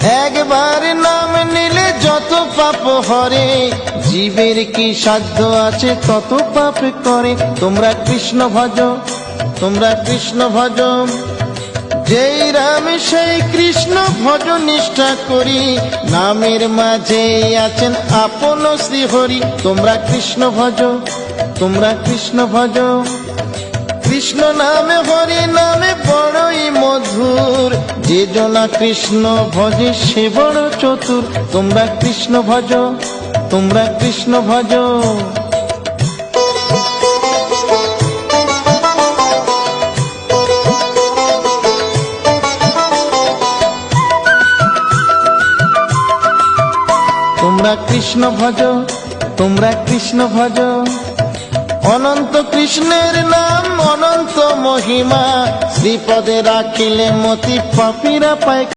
একবার নাম নিলে যত পাপ হরে, জীবের কি সাধ্য আছে তত পাপ করে। তোমরা কৃষ্ণ ভজ, তোমরা কৃষ্ণ ভজ, যেই রাম সেই কৃষ্ণ ভজ নিষ্ঠা করি, নামের মাঝে আছেন আপন শ্রীহরি। তোমরা কৃষ্ণ ভজ, তোমরা কৃষ্ণ ভজ, কৃষ্ণ নামে হরি নামে বড়ই মধুর, যে জনা কৃষ্ণ ভজে সে বড় চতুর। তোমরা কৃষ্ণ ভজ, তোমরা কৃষ্ণ ভজ। তোমরা কৃষ্ণ ভজ, তোমরা কৃষ্ণ ভজ, অনন্ত কৃষ্ণের নাম অনন্ত মহিমা, শ্রীপদে রাখিলে মতি পাপীরা পায়।